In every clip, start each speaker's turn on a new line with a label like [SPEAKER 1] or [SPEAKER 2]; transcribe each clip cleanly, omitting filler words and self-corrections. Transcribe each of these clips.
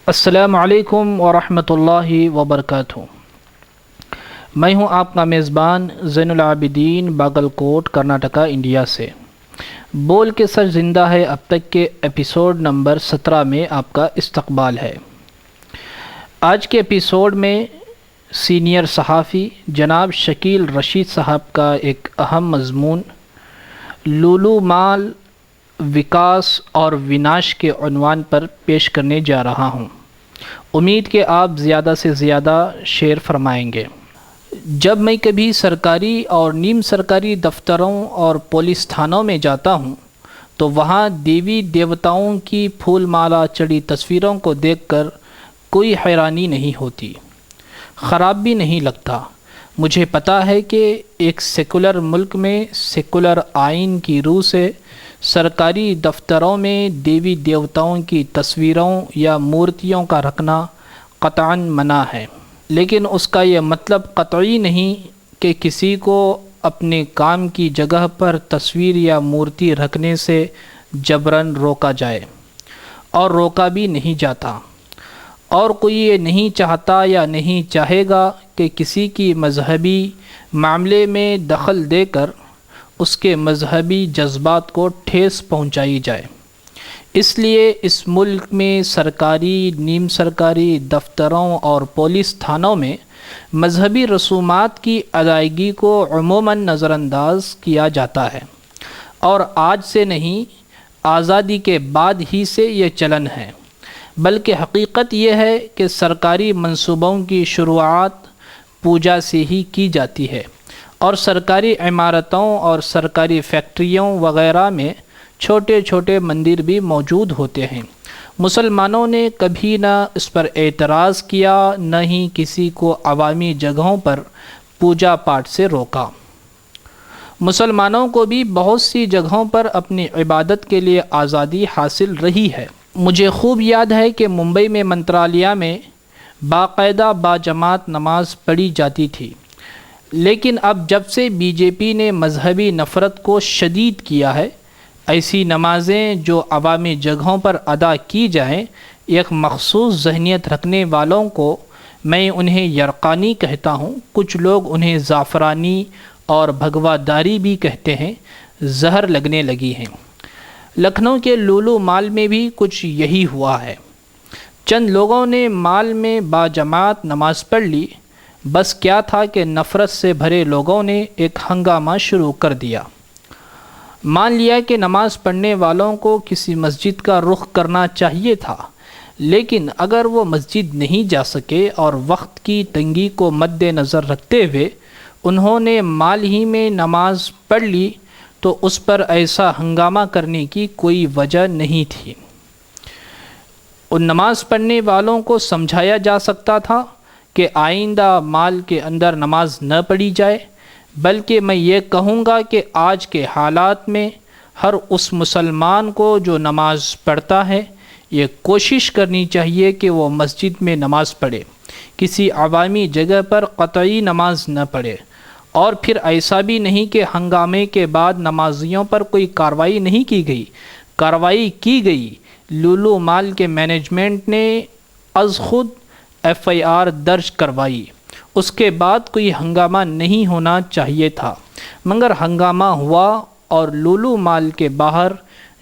[SPEAKER 1] السلام علیکم ورحمۃ اللہ وبرکاتہ۔ میں ہوں آپ کا میزبان زین العابدین، باگل کوٹ، کرناٹکا، انڈیا سے۔ بول کے سچ زندہ ہے اب تک کے ایپیسوڈ نمبر 17 میں آپ کا استقبال ہے۔ آج کے ایپیسوڈ میں سینئر صحافی جناب شکیل رشید صاحب کا ایک اہم مضمون لولو مال وکاس اور وناش کے عنوان پر پیش کرنے جا رہا ہوں۔ امید کہ آپ زیادہ سے زیادہ شیئر فرمائیں گے۔ جب میں کبھی سرکاری اور نیم سرکاری دفتروں اور پولیس تھانوں میں جاتا ہوں تو وہاں دیوی دیوتاؤں کی پھول مالا چڑھی تصویروں کو دیکھ کر کوئی حیرانی نہیں ہوتی، خراب بھی نہیں لگتا۔ مجھے پتہ ہے کہ ایک سیکولر ملک میں سیکولر آئین کی روح سے سرکاری دفتروں میں دیوی دیوتاؤں کی تصویروں یا مورتیوں کا رکھنا قطعاً منع ہے، لیکن اس کا یہ مطلب قطعی نہیں کہ کسی کو اپنے کام کی جگہ پر تصویر یا مورتی رکھنے سے جبراً روکا جائے، اور روکا بھی نہیں جاتا، اور کوئی یہ نہیں چاہتا یا نہیں چاہے گا کہ کسی کی مذہبی معاملے میں دخل دے کر اس کے مذہبی جذبات کو ٹھیس پہنچائی جائے۔ اس لیے اس ملک میں سرکاری، نیم سرکاری دفتروں اور پولیس تھانوں میں مذہبی رسومات کی ادائیگی کو عموماً نظر انداز کیا جاتا ہے، اور آج سے نہیں، آزادی کے بعد ہی سے یہ چلن ہے۔ بلکہ حقیقت یہ ہے کہ سرکاری منصوبوں کی شروعات پوجا سے ہی کی جاتی ہے، اور سرکاری عمارتوں اور سرکاری فیکٹریوں وغیرہ میں چھوٹے چھوٹے مندر بھی موجود ہوتے ہیں۔ مسلمانوں نے کبھی نہ اس پر اعتراض کیا، نہ ہی کسی کو عوامی جگہوں پر پوجا پاٹ سے روکا۔ مسلمانوں کو بھی بہت سی جگہوں پر اپنی عبادت کے لیے آزادی حاصل رہی ہے۔ مجھے خوب یاد ہے کہ ممبئی میں منترالیہ میں باقاعدہ باجماعت نماز پڑھی جاتی تھی، لیکن اب جب سے بی جے پی نے مذہبی نفرت کو شدید کیا ہے، ایسی نمازیں جو عوامی جگہوں پر ادا کی جائیں، ایک مخصوص ذہنیت رکھنے والوں کو میں انہیں یرقانی کہتا ہوں، کچھ لوگ انہیں زعفرانی اور بھگوا داری بھی کہتے ہیں، زہر لگنے لگی ہیں۔ لکھنؤ کے لولو مال میں بھی کچھ یہی ہوا ہے۔ چند لوگوں نے مال میں باجماعت نماز پڑھ لی، بس کیا تھا کہ نفرت سے بھرے لوگوں نے ایک ہنگامہ شروع کر دیا۔ مان لیا کہ نماز پڑھنے والوں کو کسی مسجد کا رخ کرنا چاہیے تھا، لیکن اگر وہ مسجد نہیں جا سکے اور وقت کی تنگی کو مد نظر رکھتے ہوئے انہوں نے مال ہی میں نماز پڑھ لی تو اس پر ایسا ہنگامہ کرنے کی کوئی وجہ نہیں تھی۔ ان نماز پڑھنے والوں کو سمجھایا جا سکتا تھا کہ آئندہ مال کے اندر نماز نہ پڑھی جائے، بلکہ میں یہ کہوں گا کہ آج کے حالات میں ہر اس مسلمان کو جو نماز پڑھتا ہے یہ کوشش کرنی چاہیے کہ وہ مسجد میں نماز پڑھے، کسی عوامی جگہ پر قطعی نماز نہ پڑھے۔ اور پھر ایسا بھی نہیں کہ ہنگامے کے بعد نمازیوں پر کوئی کارروائی نہیں کی گئی، کارروائی کی گئی۔ لولو مال کے مینجمنٹ نے از خود ایف آئی آر درج کروائی، اس کے بعد کوئی ہنگامہ نہیں ہونا چاہیے تھا، مگر ہنگامہ ہوا، اور لولو مال کے باہر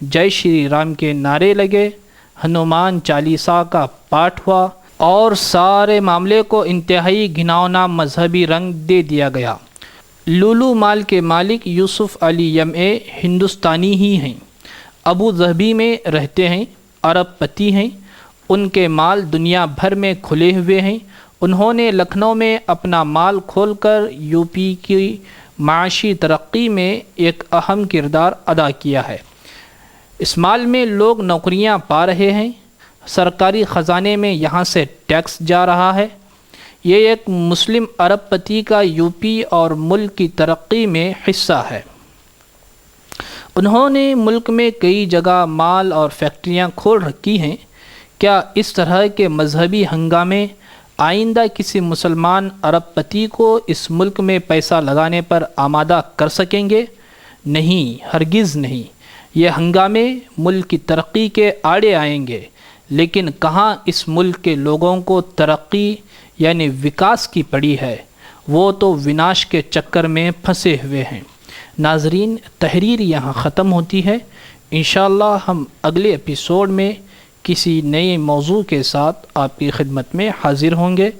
[SPEAKER 1] جے شری رام کے نعرے لگے، ہنومان چالیسا کا پاٹھ ہوا، اور سارے معاملے کو انتہائی گھناؤنا مذہبی رنگ دے دیا گیا۔ لولو مال کے مالک یوسف علی یمع ہندوستانی ہی ہیں، ابو ظہبی میں رہتے ہیں، ارب پتی ہیں، ان کے مال دنیا بھر میں کھلے ہوئے ہیں۔ انہوں نے لکھنؤ میں اپنا مال کھول کر یو پی کی معاشی ترقی میں ایک اہم کردار ادا کیا ہے۔ اس مال میں لوگ نوکریاں پا رہے ہیں، سرکاری خزانے میں یہاں سے ٹیکس جا رہا ہے۔ یہ ایک مسلم ارب پتی کا یو پی اور ملک کی ترقی میں حصہ ہے۔ انہوں نے ملک میں کئی جگہ مال اور فیکٹریاں کھول رکھی ہیں۔ کیا اس طرح کے مذہبی ہنگامے آئندہ کسی مسلمان ارب پتی کو اس ملک میں پیسہ لگانے پر آمادہ کر سکیں گے؟ نہیں، ہرگز نہیں۔ یہ ہنگامے ملک کی ترقی کے آڑے آئیں گے، لیکن کہاں اس ملک کے لوگوں کو ترقی یعنی وکاس کی پڑی ہے، وہ تو وناش کے چکر میں پھنسے ہوئے ہیں۔ ناظرین، تحریر یہاں ختم ہوتی ہے۔ انشاءاللہ ہم اگلے ایپیسوڈ میں کسی نئے موضوع کے ساتھ آپ کی خدمت میں حاضر ہوں گے۔